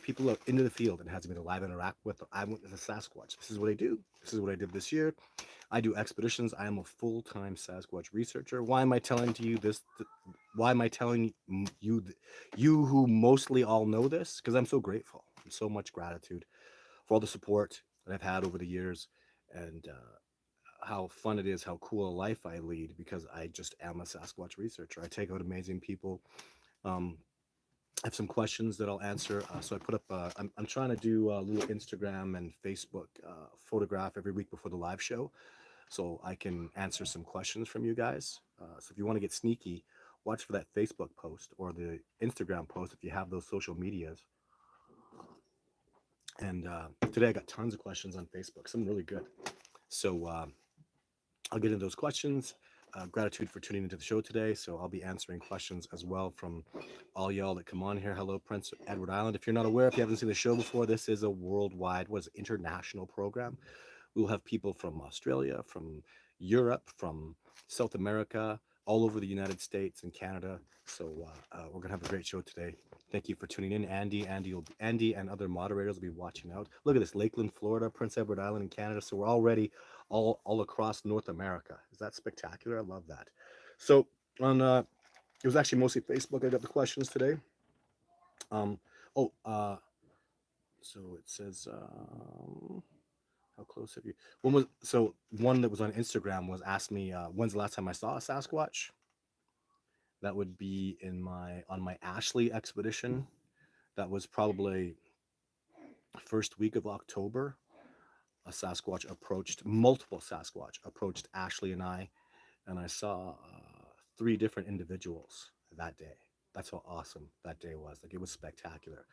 people out into the field and has me to live interact with them. I went as a Sasquatch. This is what I do. This is what I did this year. I do expeditions. I am a full-time Sasquatch researcher. Why am I telling to you this? Why am I telling you, you who mostly all know this? Because I'm so grateful. I'm so much gratitude for all the support that I've had over the years, and how fun it is, how cool a life I lead because I just am a Sasquatch researcher. I take out amazing people. Um, I have some questions that I'll answer. So I put up, I'm trying to do a little Instagram and Facebook photograph every week before the live show so I can answer some questions from you guys. So if you want to get sneaky, watch for that Facebook post or the Instagram post if you have those social medias. And today I got tons of questions on Facebook, some really good. So I'll get into those questions. Gratitude for tuning into the show today. So I'll be answering questions as well from all y'all that come on here. Hello, Prince Edward Island. If you're not aware, if you haven't seen the show before, this is a worldwide, what is it, international program. We'll have people from Australia, from Europe, from South America, all over the United States and Canada. So we're gonna have a great show today. Thank you for tuning in, Andy. Andy and other moderators will be watching out. Look at this, Lakeland, Florida, Prince Edward Island in Canada. So we're already all across North America. Is that spectacular? I love that. So on it was actually mostly Facebook. I got the questions today. Um, oh, so it says how close have you? One that was on Instagram was asked me when's the last time I saw a Sasquatch. That would be in my on my Ashley expedition. That was probably first week of October. A Sasquatch approached multiple Sasquatch approached Ashley and I saw three different individuals that day. That's how awesome that day was. Like it was spectacular.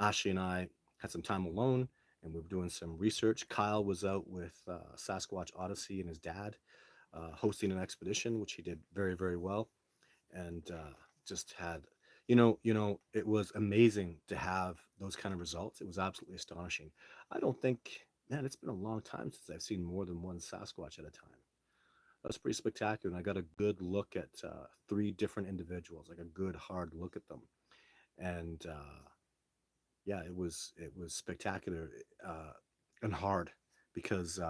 Ashley and I had some time alone and we were doing some research. Kyle was out with Sasquatch Odyssey and his dad hosting an expedition, which he did very, very well. And just had, it was amazing to have those kind of results. It was absolutely astonishing. I don't think, man, it's been a long time since I've seen more than one Sasquatch at a time. That's pretty spectacular. And I got a good look at three different individuals, like a good hard look at them. And yeah, it was spectacular and hard because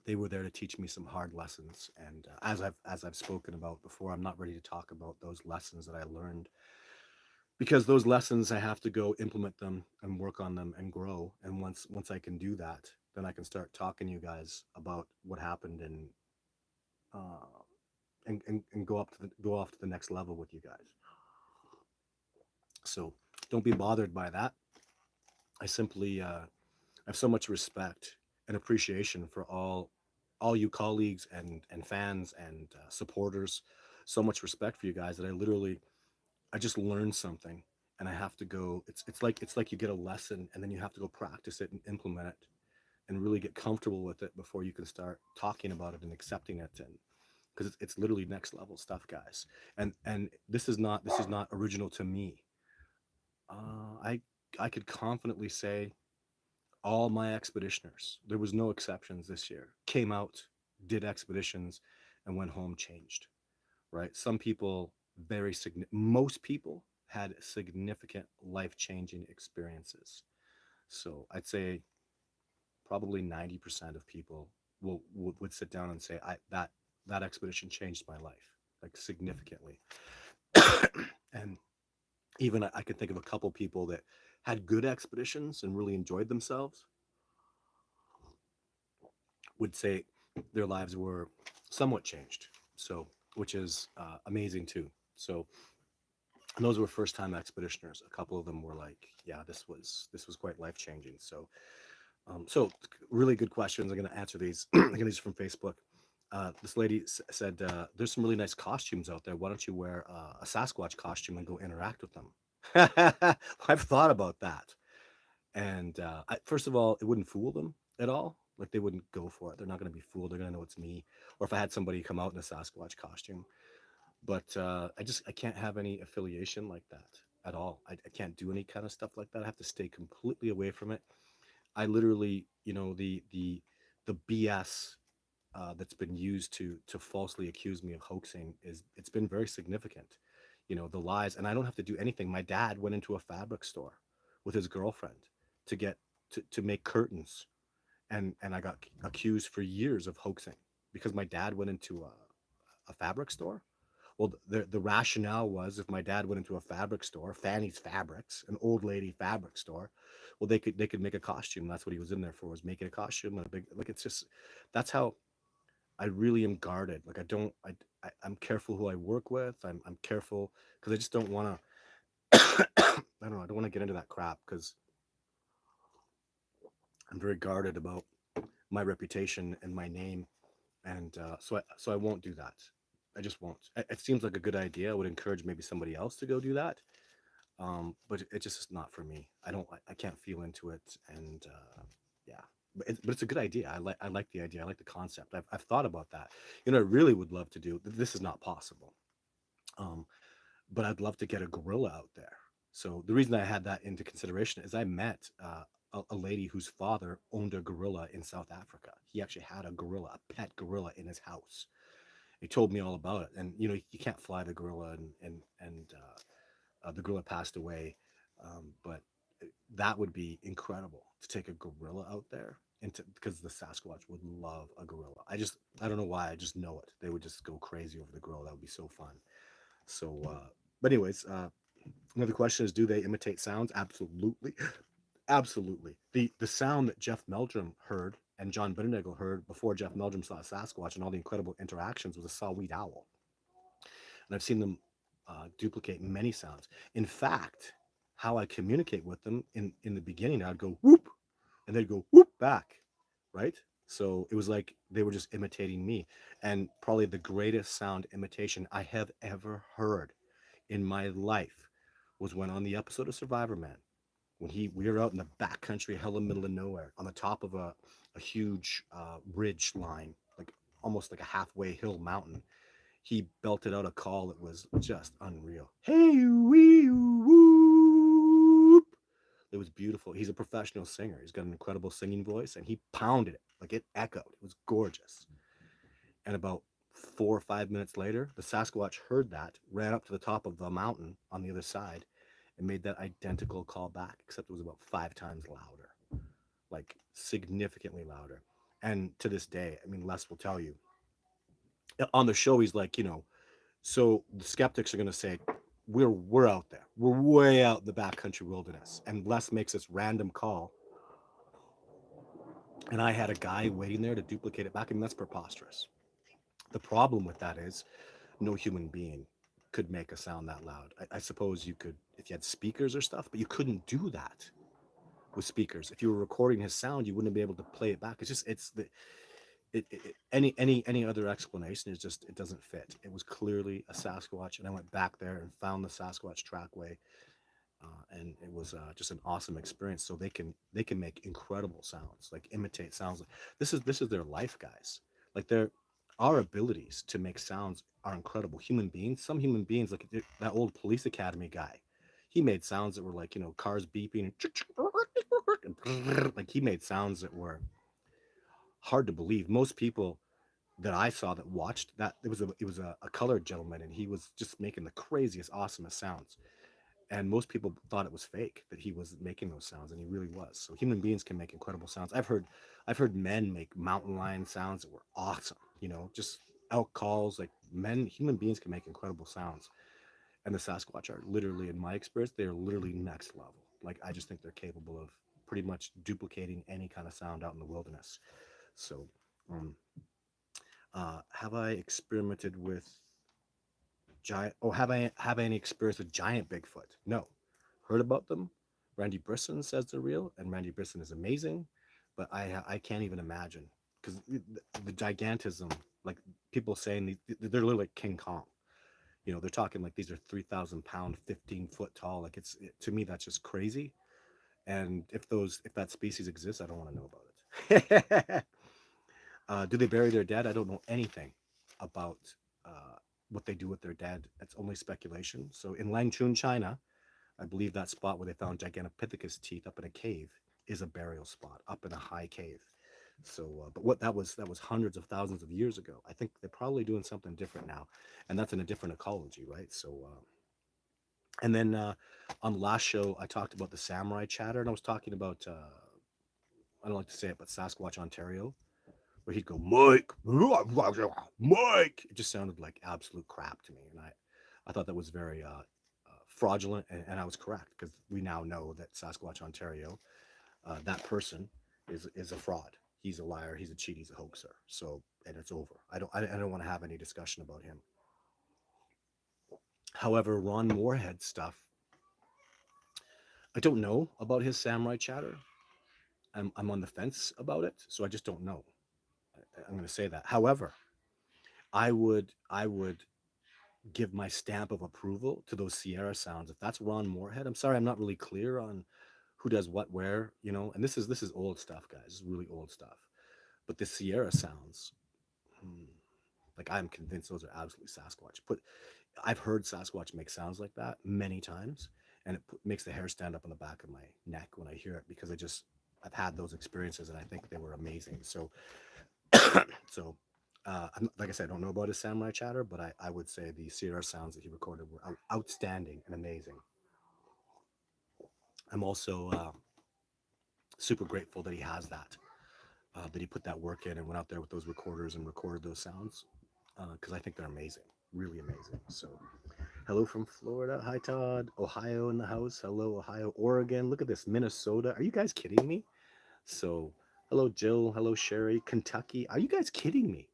they were there to teach me some hard lessons. And as I've spoken about before, I'm not ready to talk about those lessons that I learned because those lessons I have to go implement them and work on them and grow. And once I can do that, then I can start talking to you guys about what happened uh, and go off to the next level with you guys. So don't be bothered by that. I simply have so much respect and appreciation for all you colleagues and fans and supporters. So much respect for you guys that I just learned something and I have to go. It's like you get a lesson and then you have to go practice it and implement it and really get comfortable with it before you can start talking about it and accepting it and because it's literally next level stuff, guys. And this is not original to me. I could confidently say all my expeditioners, there was no exceptions this year, came out, did expeditions, and went home changed. Right? Some people most people had significant life changing experiences. So I'd say probably 90% of people would sit down and say that expedition changed my life like significantly. And even I could think of a couple people that had good expeditions and really enjoyed themselves would say their lives were somewhat changed. So, which is amazing too. So, and those were first time expeditioners. A couple of them were like, yeah, this was quite life changing. So, so really good questions. I'm going to answer these. Again, these are from Facebook. This lady said, "There's some really nice costumes out there. Why don't you wear a Sasquatch costume and go interact with them?" I've thought about that, and first of all, it wouldn't fool them at all. Like they wouldn't go for it. They're not going to be fooled. They're going to know it's me. Or if I had somebody come out in a Sasquatch costume, but I can't have any affiliation like that at all. I can't do any kind of stuff like that. I have to stay completely away from it. I literally, the BS that's been used to falsely accuse me of hoaxing it's been very significant. The lies, and I don't have to do anything. My dad went into a fabric store with his girlfriend to get to make curtains, and I got accused for years of hoaxing because my dad went into a fabric store. Well, the rationale was if my dad went into a fabric store, Fanny's Fabrics, an old lady fabric store, well, they could make a costume. That's what he was in there for, was making a costume and a big like. It's just that's how I really am guarded. Like I don't I'm careful who I work with. I'm careful because I just don't want to. I don't know. I don't want to get into that crap because I'm very guarded about my reputation and my name, and so I won't do that. I just won't. It seems like a good idea. I would encourage maybe somebody else to go do that. But it just is not for me. I can't feel into it, and yeah. But it's a good idea. I like the idea. I like the concept. I've thought about that. I really would love to do. This is not possible. Um, but I'd love to get a gorilla out there. So the reason I had that into consideration is I met a lady whose father owned a gorilla in South Africa. He actually had a gorilla, a pet gorilla, in his house. He told me all about it, and you can't fly the gorilla, and the gorilla passed away. But that would be incredible to take a gorilla out there, because the Sasquatch would love a gorilla. I don't know why. I just know it. They would just go crazy over the gorilla. That would be so fun. So, but anyways, another question is: do they imitate sounds? Absolutely, absolutely. The sound that Jeff Meldrum heard and John Benedict heard before Jeff Meldrum saw a Sasquatch and all the incredible interactions was a saw-wheat owl, and I've seen them duplicate many sounds. In fact, how I communicate with them in the beginning, I'd go whoop, and they'd go whoop back, right? So it was like they were just imitating me, and probably the greatest sound imitation I have ever heard in my life was when on the episode of Survivor Man, when we were out in the back country, hella middle of nowhere, on the top of a huge ridge line, like almost like a halfway hill mountain. He belted out a call that was just unreal. Hey wee whoop. It was beautiful. He's a professional singer. He's got an incredible singing voice, and he pounded it like it echoed. It was gorgeous. And about 4 or 5 minutes later, the Sasquatch heard that, ran up to the top of the mountain on the other side, and made that identical call back, except it was about 5 times louder, like significantly louder. And to this day, I mean, Les will tell you on the show, he's like, so the skeptics are going to say, we're out there. We're way out in the backcountry wilderness. And Les makes this random call. And I had a guy waiting there to duplicate it back. I mean, that's preposterous. The problem with that is no human being could make a sound that loud. I suppose you could if you had speakers or stuff, but you couldn't do that with speakers. If you were recording his sound, you wouldn't be able to play it back. It's the any other explanation is just, it doesn't fit. It was clearly a Sasquatch, and I went back there and found the Sasquatch trackway, and it was just an awesome experience. So they can make incredible sounds, like imitate sounds. This is their life, guys. Like our abilities to make sounds are incredible. Some human beings, like that old police academy guy, he made sounds that were like cars beeping, and like he made sounds that were hard to believe. Most people that I saw that watched that, it was a colored gentleman, and he was just making the craziest, awesomest sounds. And most people thought it was fake that he was making those sounds, and he really was. So human beings can make incredible sounds. I've heard men make mountain lion sounds that were awesome. Just elk calls. Like human beings can make incredible sounds, and the Sasquatch are literally, in my experience, they are literally next level. Like I just think they're capable of pretty much duplicating any kind of sound out in the wilderness. So, um, have I experimented with giant? Oh, have I any experience with giant Bigfoot? No. Heard about them. Randy Brisson says they're real, and Randy Brisson is amazing, but I can't even imagine, because the gigantism, like people saying they're literally like King Kong. They're talking like these are 3,000 pound, 15 foot tall. Like to me that's just crazy. And if that species exists, I don't want to know about it. Do they bury their dead? I don't know anything about what they do with their dead. It's only speculation. So in Langchun, China, I believe that spot where they found Gigantopithecus teeth up in a cave is a burial spot up in a high cave. So, but what that was hundreds of thousands of years ago. I think they're probably doing something different now, and that's in a different ecology, right? So, And then on the last show, I talked about the samurai chatter, and I was talking about I don't like to say it, but Sasquatch, Ontario, where he'd go, Mike, Mike. It just sounded like absolute crap to me. And I thought that was very fraudulent. And I was correct because we now know that Sasquatch, Ontario, that person is a fraud. He's a liar. He's a cheat. He's a hoaxer. So, and it's over. I don't want to have any discussion about him. However, Ron Moorhead stuff, I don't know about his samurai chatter. I'm on the fence about it. So I just don't know. I'm going to say that. However, I would give my stamp of approval to those Sierra sounds. If that's Ron Moorhead, I'm sorry, I'm not really clear on who does what where, And this is old stuff, guys. This is really old stuff. But the Sierra sounds, hmm, like I'm convinced those are absolutely Sasquatch. But I've heard Sasquatch make sounds like that many times, and makes the hair stand up on the back of my neck when I hear it because I've had those experiences and I think they were amazing. So so, like I said, I don't know about his samurai chatter, but I would say the Sierra sounds that he recorded were outstanding and amazing. I'm also super grateful that he has that he put that work in and went out there with those recorders and recorded those sounds because I think they're amazing, really amazing. So, hello from Florida. Hi, Todd. Ohio in the house. Hello, Ohio. Oregon. Look at this. Minnesota. Are you guys kidding me? So, hello, Jill. Hello, Sherry. Kentucky. Are you guys kidding me?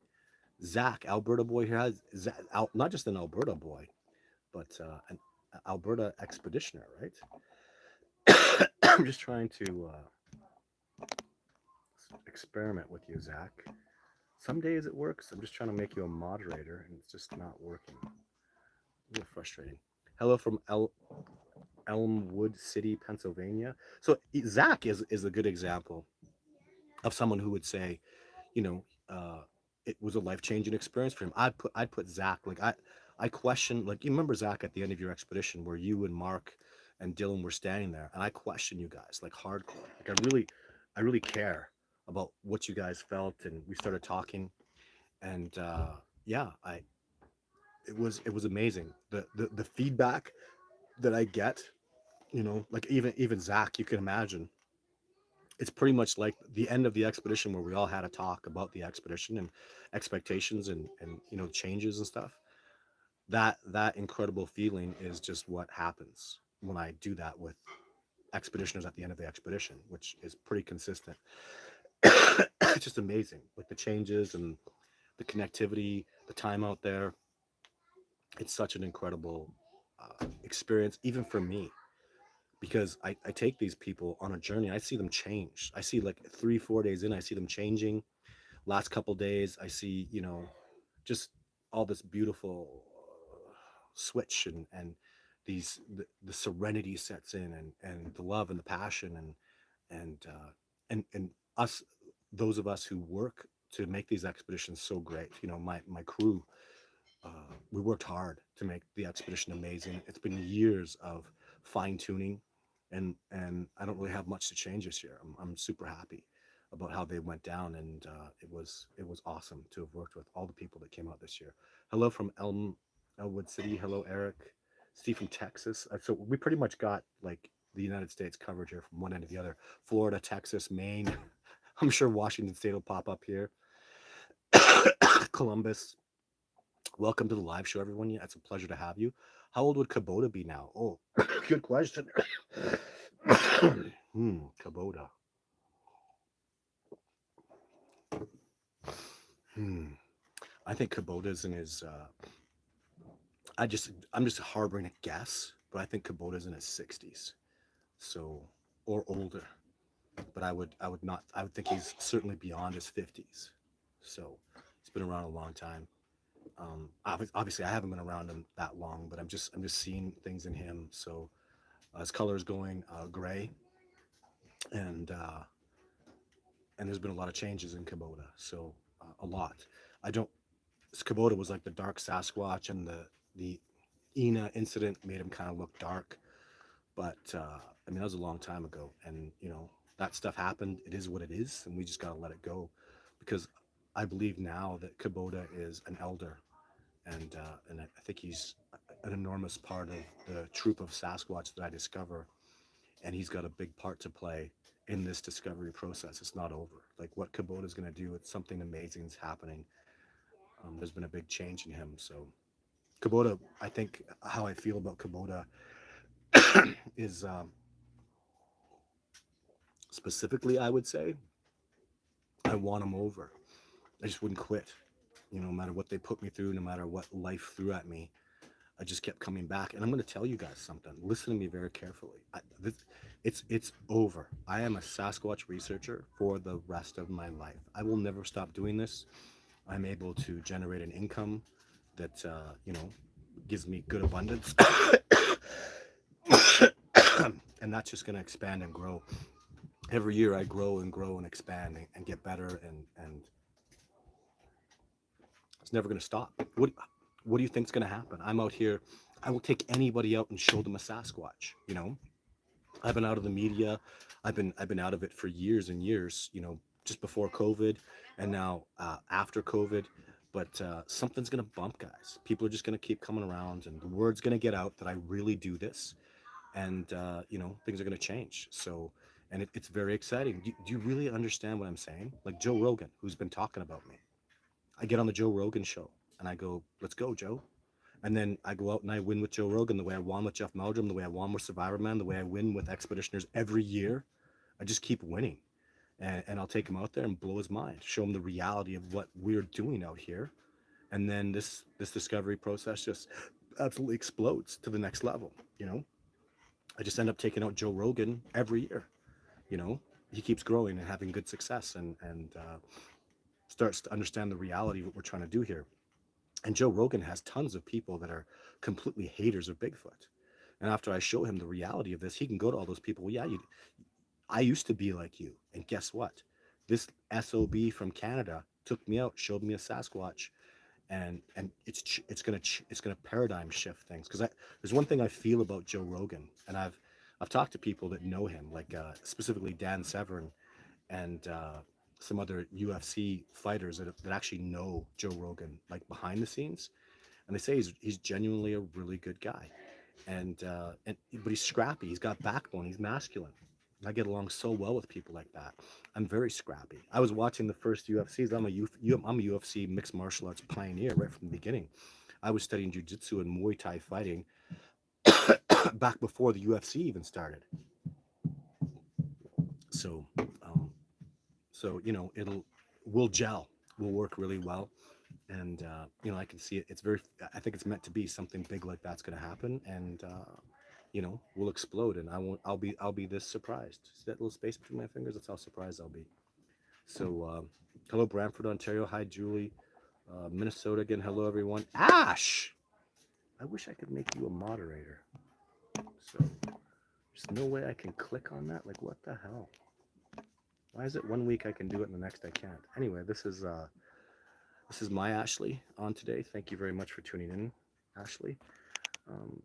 Zach, Alberta boy here has Zach, not just an Alberta boy, but an Alberta expeditioner, right? I'm just trying to experiment with you, Zach. Some days it works. I'm just trying to make you a moderator, and it's just not working. A little frustrating. Hello from Elmwood City, Pennsylvania. So Zach is a good example of someone who would say, you know, it was a life changing experience for him. I'd put Zach I question, like, you remember Zach at the end of your expedition where you and Mark and Dylan were standing there, and I question you guys like hardcore. Like I really care about what you guys felt, and we started talking, and yeah, I it was amazing the feedback that I get. Like even Zach, you can imagine it's pretty much like the end of the expedition where we all had a talk about the expedition and expectations and changes and stuff. That incredible feeling is just what happens when I do that with expeditioners at the end of the expedition, which is pretty consistent. It's just amazing, like the changes and the connectivity, the time out there. It's such an incredible experience, even for me, because I take these people on a journey. I see them change. I see, like, 3 4 days in, I see them changing. Last couple days, I see, just all this beautiful switch, and the serenity sets in, and the love and the passion, and us, those of us who work to make these expeditions so great. My crew, we worked hard to make the expedition amazing. It's been years of fine tuning, and I don't really have much to change this year. I'm super happy about how they went down, and it was awesome to have worked with all the people that came out this year. Hello from Elwood City. Hello, Eric. Steve from Texas. So we pretty much got, like, the United States coverage here from one end to the other. Florida, Texas, Maine. I'm sure Washington State will pop up here. Columbus. Welcome to the live show, everyone. Yeah, it's a pleasure to have you. How old would Kubota be now? Oh, good question. Kubota. Hmm. I think Kubota's in his. I'm just harboring a guess, but I think Kubota's in his 60s, so, or older. But I would not. I would think he's certainly beyond his 50s. So he's been around a long time. Obviously, I haven't been around him that long, but I'm just seeing things in him. So his color is going gray, and there's been a lot of changes in Kubota. So a lot. I don't. Kubota was like the dark Sasquatch, and the Ina incident made him kind of look dark. But I mean, that was a long time ago, and that stuff happened. It is what it is, and we just gotta let it go, because I believe now that Kubota is an elder, and I think an enormous part of the troop of Sasquatch that I discover, and he's got a big part to play in this discovery process. It's not over. Like what Kubota's going to do, it's something amazing is happening. There's been a big change in him. So Kubota, I think how I feel about Kubota is specifically, I would say, I want him over. I just wouldn't quit. No matter what they put me through, no matter what life threw at me, I just kept coming back. And I'm going to tell you guys something. Listen to me very carefully. It's over. I am a Sasquatch researcher for the rest of my life. I will never stop doing this. I'm able to generate an income that gives me good abundance, and that's just going to expand and grow. Every year, I grow and grow and expand and get better, and it's never going to stop. What do you think is going to happen? I'm out here. I will take anybody out and show them a Sasquatch. I've been out of the media. I've been out of it for years and years. Just before COVID, and now after COVID. But something's gonna bump, guys. People are just gonna keep coming around, and the word's gonna get out that I really do this, and things are gonna change. So, and it's very exciting. Do you really understand what I'm saying? Like Joe Rogan, who's been talking about me. I get on the Joe Rogan show, and I go, "Let's go, Joe." And then I go out and I win with Joe Rogan the way I won with Jeff Meldrum, the way I won with Survivor Man, the way I win with Expeditioners every year. I just keep winning. And I'll take him out there and blow his mind, show him the reality of what we're doing out here. And then this discovery process just absolutely explodes to the next level. I just end up taking out Joe Rogan every year. You know, he keeps growing and having good success, and starts to understand the reality of what we're trying to do here. And Joe Rogan has tons of people that are completely haters of Bigfoot. And after I show him the reality of this, he can go to all those people. Well, yeah, I used to be like you, and guess what? This SOB from Canada took me out, showed me a Sasquatch, and it's gonna paradigm shift things. Because there's one thing I feel about Joe Rogan, and I've talked to people that know him, like specifically Dan Severn and some other UFC fighters that actually know Joe Rogan, like behind the scenes, and they say he's genuinely a really good guy, and but he's scrappy. He's got backbone. He's masculine. I get along so well with people like that. I'm very scrappy. I was watching the first UFCs. I'm a UFC mixed martial arts pioneer right from the beginning. I was studying jiu-jitsu and Muay Thai fighting back before the UFC even started. So, we'll gel. We'll work really well, and I can see it. It's very. I think it's meant to be something big like that's going to happen, and we'll explode, and I won't. I'll be this surprised. See that little space between my fingers? That's how surprised I'll be. So, hello, Brantford, Ontario. Hi, Julie. Minnesota again. Hello, everyone. Ash. I wish I could make you a moderator. So, there's no way I can click on that. Like, what the hell? Why is it one week I can do it and the next I can't? Anyway, this is my Ashley on today. Thank you very much for tuning in, Ashley.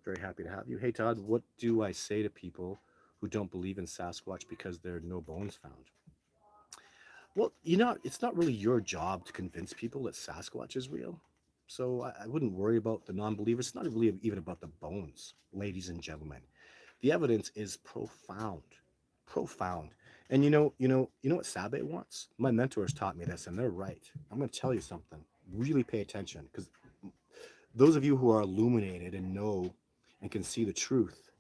Very happy to have you. Hey, Todd, what do I say to people who don't believe in Sasquatch because there are no bones found? Well, it's not really your job to convince people that Sasquatch is real. So I wouldn't worry about the non-believers. It's not really even about the bones, ladies and gentlemen. The evidence is profound, profound. And what Sabe wants? My mentors taught me this, and they're right. I'm going to tell you something. Really pay attention, because those of you who are illuminated and know and can see the truth,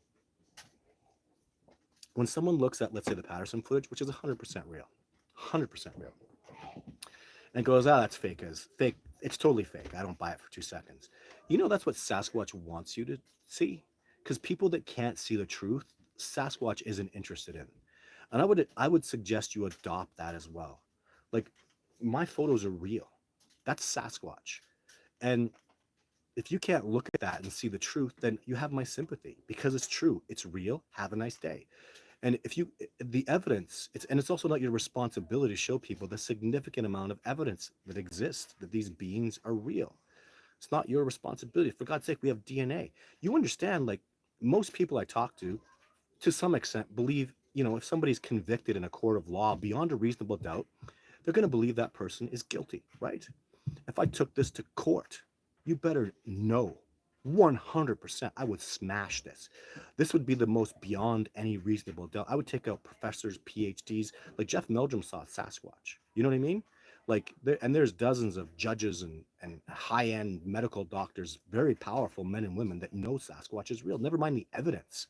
when someone looks at, let's say, the Patterson footage, which is 100% real, 100% real, and goes, that's fake, it's totally fake. I don't buy it for 2 seconds. That's what Sasquatch wants you to see, because people that can't see the truth, Sasquatch isn't interested in. And I would suggest you adopt that as well. Like, my photos are real. That's Sasquatch. And if you can't look at that and see the truth, then you have my sympathy, because it's true. It's real. Have a nice day. And the evidence, it's also not your responsibility to show people the significant amount of evidence that exists that these beings are real. It's not your responsibility. For God's sake, we have DNA. You understand, like, most people I talk to some extent, believe, if somebody's convicted in a court of law beyond a reasonable doubt, they're going to believe that person is guilty, right? If I took this to court, you better know 100%. I would smash this. This would be the most beyond any reasonable doubt. I would take out professors, PhDs. Like Jeff Meldrum saw Sasquatch. You know what I mean? Like there's dozens of judges and high-end medical doctors, very powerful men and women that know Sasquatch is real. Never mind the evidence.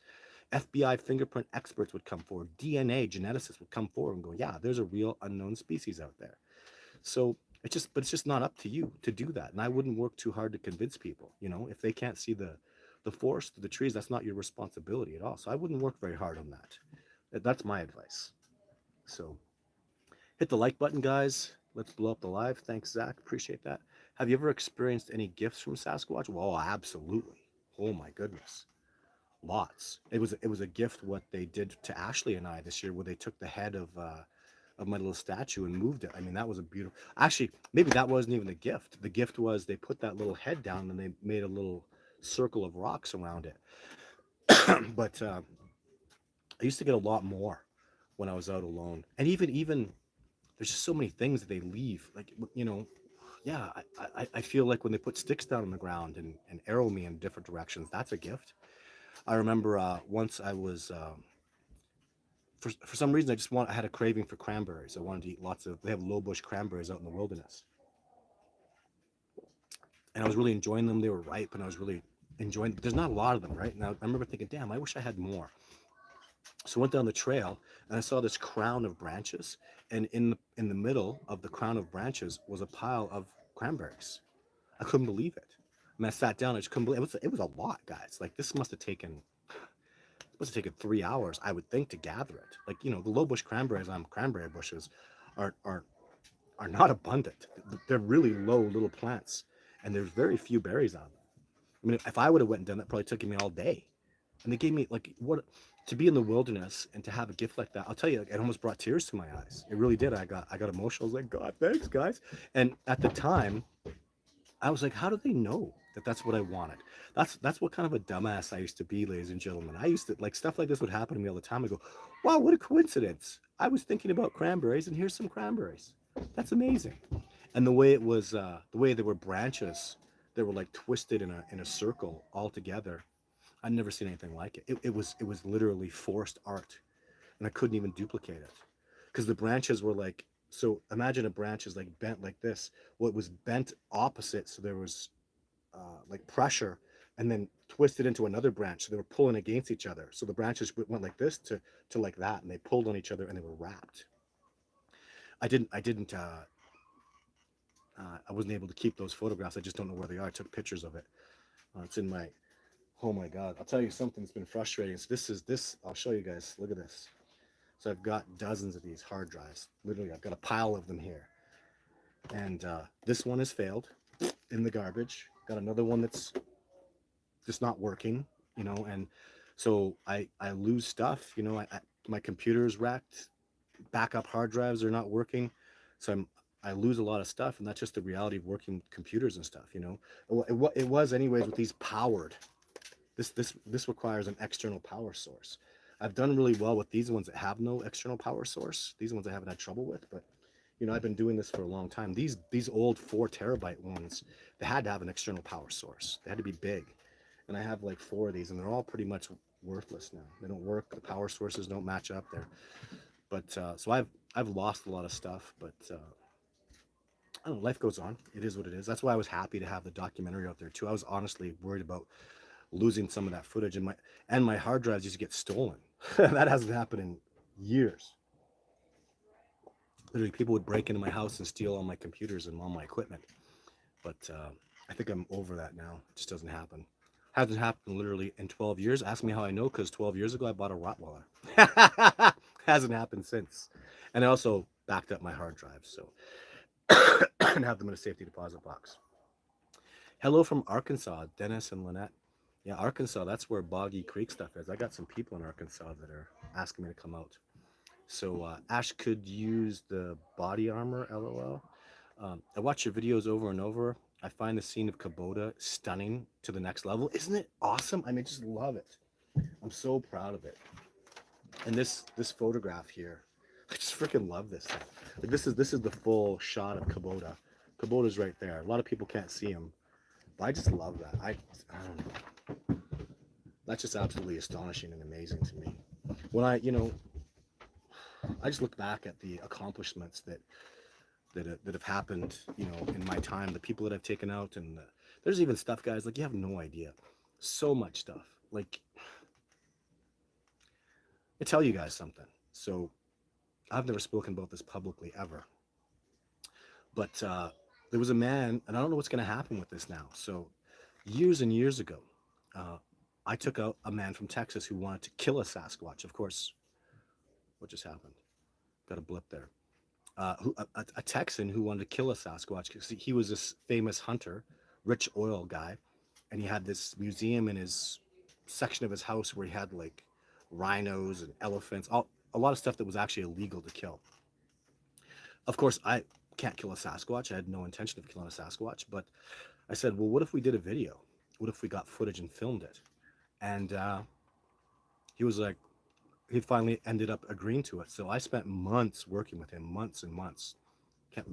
FBI fingerprint experts would come forward. DNA geneticists would come forward and go, yeah, there's a real unknown species out there. So it's just not up to you to do that. And I wouldn't work too hard to convince people. If they can't see the forest, the trees, that's not your responsibility at all. So I wouldn't work very hard on that. That's my advice. So hit the like button, guys. Let's blow up the live. Thanks, Zach. Appreciate that. Have you ever experienced any gifts from Sasquatch? Well, absolutely. Oh my goodness. Lots. It was a gift what they did to Ashley and I this year, where they took the head of my little statue and moved it. I mean, that was a beautiful. Actually, maybe that wasn't even the gift. The gift was they put that little head down and they made a little circle of rocks around it. But I used to get a lot more when I was out alone, and even there's just so many things that they leave. Like yeah, I feel like when they put sticks down on the ground and arrow me in different directions, that's a gift. I remember once I was. For some reason, I had a craving for cranberries. I wanted to eat they have low bush cranberries out in the wilderness. And I was really enjoying them. They were ripe and I was really enjoying, there's not a lot of them, right? And I remember thinking, damn, I wish I had more. So I went down the trail and I saw this crown of branches. And in the middle of the crown of branches was a pile of cranberries. I couldn't believe it. And I sat down, I just couldn't believe it. It was a lot, guys. Like this must have taken 3 hours, I would think, to gather it. Like, the low bush cranberries on cranberry bushes are not abundant. They're really low little plants, and there's very few berries on them. I mean, if I would have went and done that, probably took me all day. And they gave me like what to be in the wilderness and to have a gift like that. I'll tell you, it almost brought tears to my eyes. It really did. I got emotional. I was like, God, thanks, guys. And at the time, I was like, how do they know that that's what I wanted? That's what kind of a dumbass I used to be, ladies and gentlemen. I used to like stuff like this would happen to me all the time. I go, wow, what a coincidence. I was thinking about cranberries and here's some cranberries. That's amazing. And the way it was, the way they were branches, they were like twisted in a circle all together. I'd never seen anything like it. It was literally forced art, and I couldn't even duplicate it because the branches were like, so imagine a branch is like bent like this. Well, it was bent opposite, so there was like pressure, and then twisted into another branch, so they were pulling against each other. So the branches went like this to like that, and they pulled on each other, and they were wrapped. I wasn't able to keep those photographs. I just don't know where they are. I took pictures of it. It's in my. Oh my God! I'll tell you something that's been frustrating. So this. I'll show you guys. Look at this. So I've got dozens of these hard drives. Literally, I've got a pile of them here. And this one has failed in the garbage. Got another one that's just not working, and so I lose stuff. My computer's wrecked. Backup hard drives are not working. So I lose a lot of stuff, and that's just the reality of working with computers and stuff. It was anyways with these powered. This requires an external power source. I've done really well with these ones that have no external power source. These ones I haven't had trouble with, but I've been doing this for a long time. These old 4 terabyte ones, they had to have an external power source. They had to be big, and I have like 4 of these, and they're all pretty much worthless now. They don't work. The power sources don't match up there. But so I've lost a lot of stuff, but I don't know. Life goes on. It is what it is. That's why I was happy to have the documentary out there too. I was honestly worried about losing some of that footage, and my hard drives used to get stolen. That hasn't happened in years. Literally, people would break into my house and steal all my computers and all my equipment. But I think I'm over that now. It just doesn't happen. Hasn't happened literally in 12 years. Ask me how I know, because 12 years ago I bought a Rottweiler. Hasn't happened since. And I also backed up my hard drives, so and have them in a safety deposit box. Hello from Arkansas, Dennis and Lynette. Yeah, Arkansas, that's where Boggy Creek stuff is. I got some people in Arkansas that are asking me to come out. So Ash could use the body armor, LOL. I watch your videos over and over. I find the scene of Kubota stunning to the next level. Isn't it awesome? I mean, just love it. I'm so proud of it. And this photograph here, I just freaking love this thing. Like this is the full shot of Kubota. Kubota's right there. A lot of people can't see him, But I just love that. I don't know. That's just absolutely astonishing and amazing to me. When I just look back at the accomplishments that have happened, in my time, the people that I've taken out, and there's even stuff, guys, like you have no idea. So much stuff. Like, I tell you guys something. So I've never spoken about this publicly ever, but there was a man, and I don't know what's going to happen with this now. So years and years ago, uh, I took out a man from Texas who wanted to kill a Sasquatch. Of course, what just happened? Got a blip there. A Texan who wanted to kill a Sasquatch because he was this famous hunter, rich oil guy, and he had this museum in his section of his house where he had like rhinos and elephants, a lot of stuff that was actually illegal to kill. Of course, I can't kill a Sasquatch. I had no intention of killing a Sasquatch, but I said, well, what if we did a video? What if we got footage and filmed it? And he was like, he finally ended up agreeing to it. So I spent months working with him, months and months,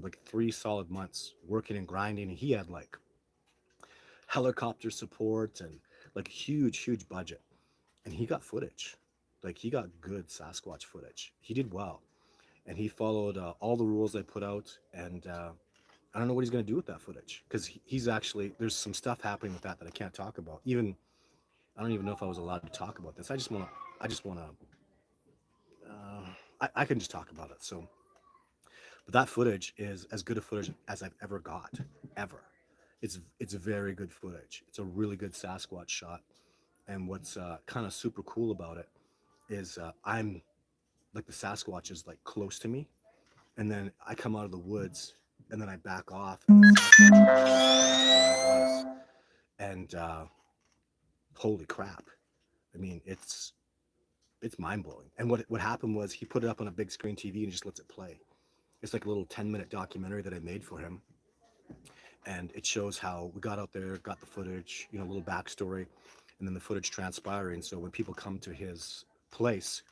like 3 solid months working and grinding. And he had like helicopter support and like huge, huge budget. And he got footage. Like he got good Sasquatch footage. He did well. And he followed all the rules I put out. And I don't know what he's going to do with that footage because he's actually, there's some stuff happening with that I can't talk about. Even, I don't even know if I was allowed to talk about this. I can just talk about it. So, but that footage is as good a footage as I've ever got, ever. It's very good footage. It's a really good Sasquatch shot. And what's kind of super cool about it is I'm like the Sasquatch is like close to me, and then I come out of the woods, and then I back off, and the Sasquatch runs past where I was, and holy crap! I mean, it's mind blowing. And what happened was he put it up on a big screen TV and just lets it play. It's like a little 10-minute documentary that I made for him, and it shows how we got out there, got the footage, a little backstory, and then the footage transpiring. So when people come to his place,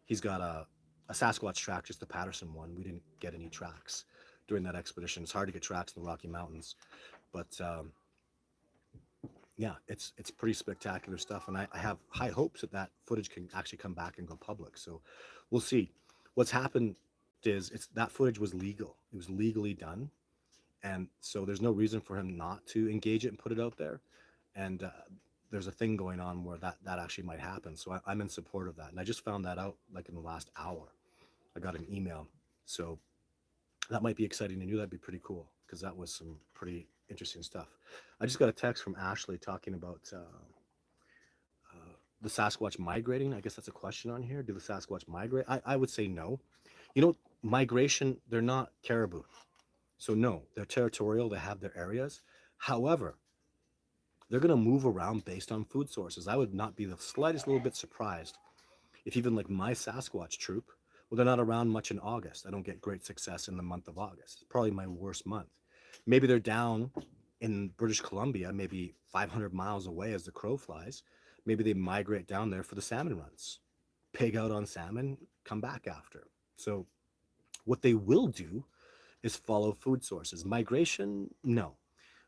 he's got a Sasquatch track, just the Patterson one. We didn't get any tracks during that expedition. It's hard to get tracks in the Rocky Mountains, but yeah, it's pretty spectacular stuff, and I have high hopes that that footage can actually come back and go public. So we'll see. What's happened is it's that footage was legal. It was legally done, and so there's no reason for him not to engage it and put it out there. And there's a thing going on where that actually might happen. So I'm in support of that, and I just found that out like in the last hour. I got an email, so that might be exciting to you. That'd be pretty cool because that was some pretty interesting stuff. I just got a text from Ashley talking about the Sasquatch migrating. I guess that's a question on here. Do the Sasquatch migrate? I would say no. Migration, they're not caribou. So, no, they're territorial. They have their areas. However, they're going to move around based on food sources. I would not be the slightest little bit surprised if even like my Sasquatch troop, well, they're not around much in August. I don't get great success in the month of August. It's probably my worst month. Maybe they're down in British Columbia, maybe 500 miles away as the crow flies. Maybe they migrate down there for the salmon runs, pig out on salmon, come back after. So, what they will do is follow food sources. Migration, no.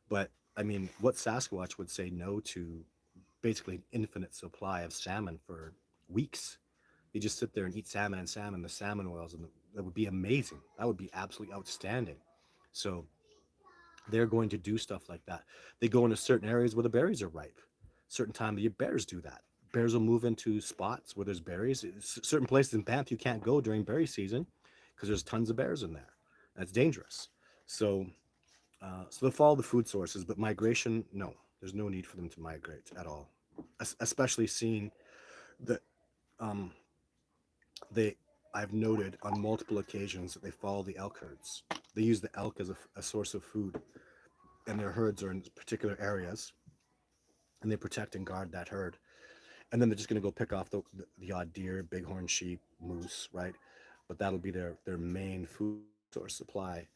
But I mean, what Sasquatch would say no to basically an infinite supply of salmon for weeks? You just sit there and eat salmon and salmon, the salmon oils, and that would be amazing. That would be absolutely outstanding. So they're going to do stuff like that. They go into certain areas where the berries are ripe. Certain time of the year, bears do that. Bears will move into spots where there's berries. Certain places in Banff you can't go during berry season because there's tons of bears in there. That's dangerous. So, so they follow the food sources, but migration, no. There's no need for them to migrate at all. Especially seeing that um, they, I've noted on multiple occasions that they follow the elk herds. They use the elk as a source of food, and their herds are in particular areas, and they protect and guard that herd. And then they're just going to go pick off the odd deer, bighorn sheep, moose, right? But that'll be their main food source supply.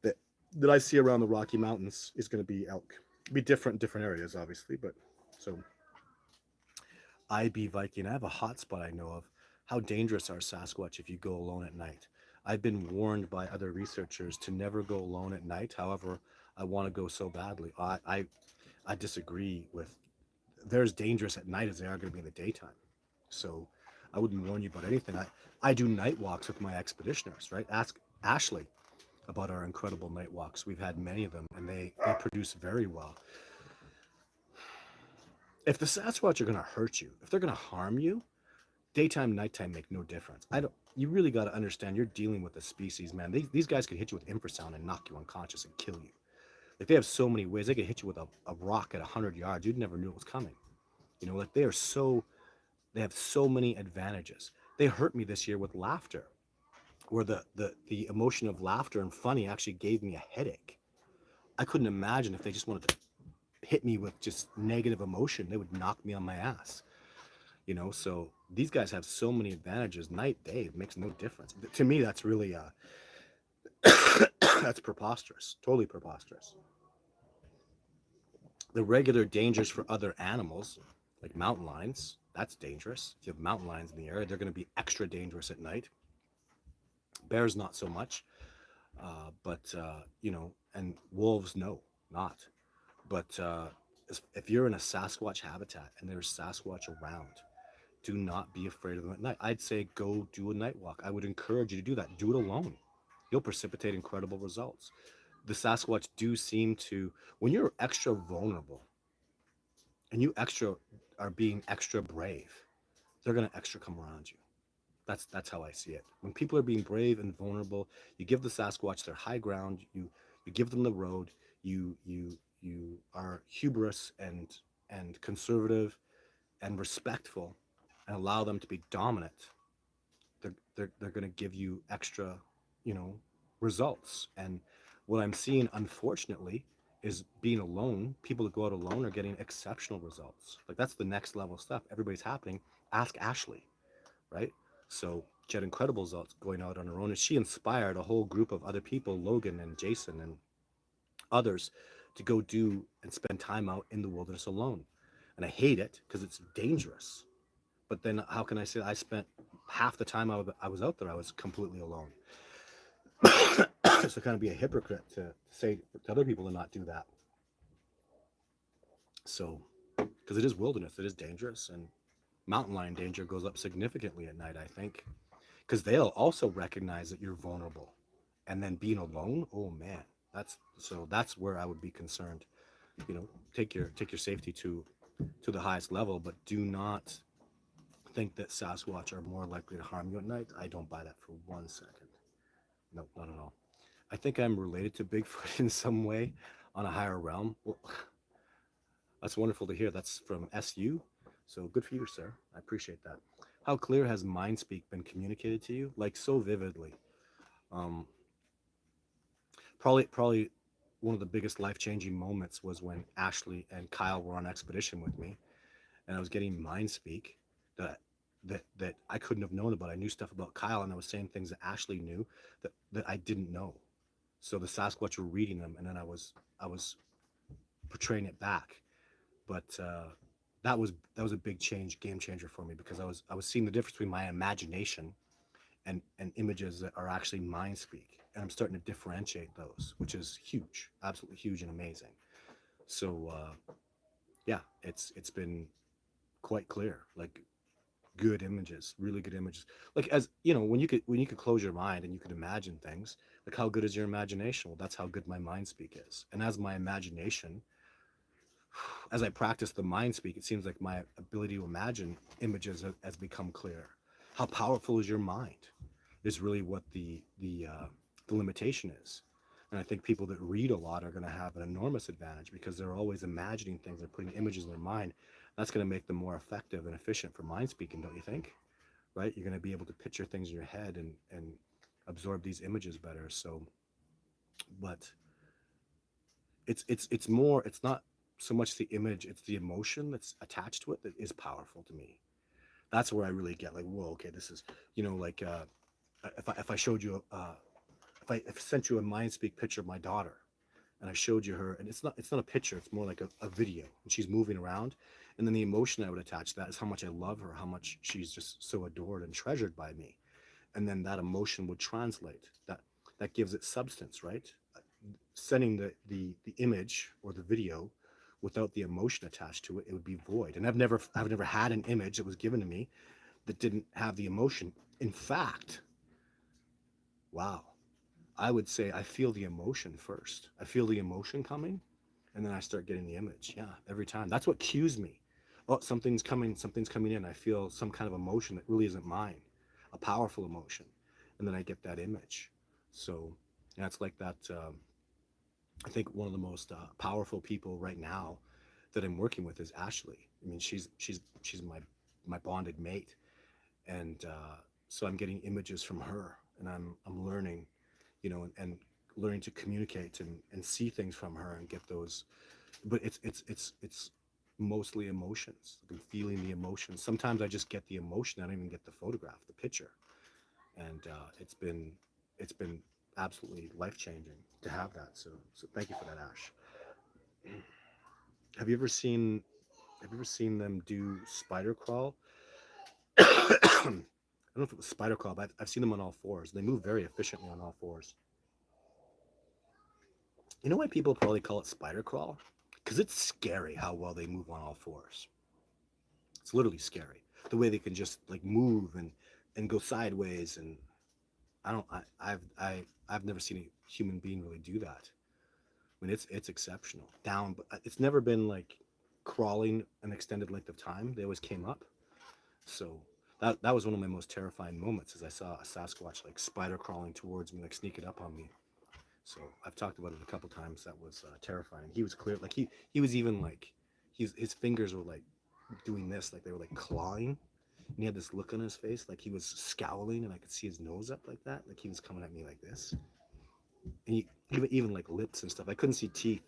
That that I see around the Rocky Mountains is going to be elk. It'll be different in different areas, obviously, but so IB Viking. I have a hot spot I know of. How dangerous are Sasquatch if you go alone at night? I've been warned by other researchers to never go alone at night. However, I want to go so badly. I disagree with. They're as dangerous at night as they are going to be in the daytime. So I wouldn't warn you about anything. I do night walks with my expeditioners, right? Ask Ashley about our incredible night walks. We've had many of them, and they produce very well. If the Sasquatch are going to hurt you, if they're going to harm you, daytime, nighttime make no difference. I don't. You really got to understand you're dealing with a species, man. These guys could hit you with infrasound and knock you unconscious and kill you. Like they have so many ways. They could hit you with a rock at 100 yards. You'd never knew it was coming. You know, like they have so many advantages. They hurt me this year with laughter, where the emotion of laughter and funny actually gave me a headache. I couldn't imagine if they just wanted to hit me with just negative emotion, they would knock me on my ass. You know, so these guys have so many advantages. Night, day, it makes no difference. To me, that's really that's preposterous. Totally preposterous. The regular dangers for other animals, like mountain lions, that's dangerous. If you have mountain lions in the area, they're going to be extra dangerous at night. Bears, not so much. But you know, and wolves, no, not. But if you're in a Sasquatch habitat and there's Sasquatch around, do not be afraid of them at night. I'd say go do a night walk. I would encourage you to do that. Do it alone. You'll precipitate incredible results. The Sasquatch do seem to, when you're extra vulnerable and you extra are being extra brave, they're gonna extra come around you. That's how I see it. When people are being brave and vulnerable, you give the Sasquatch their high ground. You give them the road. You are hubris and conservative and respectful, and allow them to be dominant. They're going to give you extra, you know, results. And what I'm seeing, unfortunately, is being alone. People that go out alone are getting exceptional results. Like that's the next level stuff. Everybody's happening. Ask Ashley, right? So she had incredible results going out on her own, and she inspired a whole group of other people, Logan and Jason and others, to go do and spend time out in the wilderness alone. And I hate it because it's dangerous. But then how can I say I spent half the time I was out there, I was completely alone? So kind of be a hypocrite to say to other people to not do that. So, because it is wilderness, it is dangerous, and mountain lion danger goes up significantly at night, I think, because they'll also recognize that you're vulnerable, and then being alone, oh man, that's where I would be concerned. You know, take your safety to the highest level, but do not think that Sasquatch are more likely to harm you at night. I don't buy that for 1 second. No, not at all. I think I'm related to Bigfoot in some way on a higher realm. Well, that's wonderful to hear. That's from SU. So good for you, sir. I appreciate that. How clear has mind speak been communicated to you? Like so vividly. Um, probably one of the biggest life changing moments was when Ashley and Kyle were on expedition with me, and I was getting mind speak that that I couldn't have known about. I knew stuff about Kyle, and I was saying things that Ashley knew that I didn't know. So the Sasquatch were reading them, and then I was portraying it back. But that was a big change, game changer for me, because I was seeing the difference between my imagination and images that are actually mind speak, and I'm starting to differentiate those, which is huge, absolutely huge and amazing. So yeah, it's been quite clear, like good images, really good images. Like, as you know, when you could close your mind and you could imagine things, like how good is your imagination? Well, that's how good my mind speak is. And as my imagination, as I practice the mind speak, it seems like my ability to imagine images has become clearer. How powerful is your mind is really what the limitation is. And I think people that read a lot are going to have an enormous advantage because they're always imagining things, they're putting images in their mind. That's going to make them more effective and efficient for mind speaking, don't you think? Right? You're going to be able to picture things in your head and absorb these images better. So, but it's more, it's not so much the image, it's the emotion that's attached to it that is powerful to me. That's where I really get like, whoa, okay, this is, like if I showed you if I sent you a mind speak picture of my daughter, and I showed you her, and it's not a picture, it's more like a video, and she's moving around, and then the emotion I would attach to that is how much I love her, how much she's just so adored and treasured by me. And then that emotion would translate, that gives it substance, right? Sending the image or the video without the emotion attached to it, it would be void. And I've never had an image that was given to me that didn't have the emotion. In fact, wow, I would say I feel the emotion first. I feel the emotion coming, and then I start getting the image. Yeah, every time. That's what cues me. Oh, something's coming in. I feel some kind of emotion that really isn't mine, a powerful emotion, and then I get that image. So yeah, it's like that. I think one of the most powerful people right now that I'm working with is Ashley. I mean, she's my bonded mate, and so I'm getting images from her, and I'm learning, and learning to communicate and see things from her and get those. But it's mostly emotions. I'm feeling the emotions. Sometimes I just get the emotion. I don't even get the photograph, the picture, and it's been absolutely life changing to have that. So thank you for that, Ash. Have you ever seen Have you ever seen them do spider crawl? I don't know if it was spider crawl, but I've seen them on all fours. They move very efficiently on all fours. You know why people probably call it spider crawl? Because it's scary how well they move on all fours. It's literally scary the way they can just like move and go sideways. And I don't I've never seen a human being really do that. I mean, it's exceptional down, but it's never been like crawling an extended length of time. They always came up. So that was one of my most terrifying moments, as I saw a Sasquatch like spider crawling towards me, like sneaking up on me. So I've talked about it a couple times. That was terrifying. He was clear, like he was even like his fingers were like doing this, like they were like clawing, and he had this look on his face, like he was scowling, and I could see his nose up like that, like he was coming at me like this, and he even like lips and stuff. I couldn't see teeth,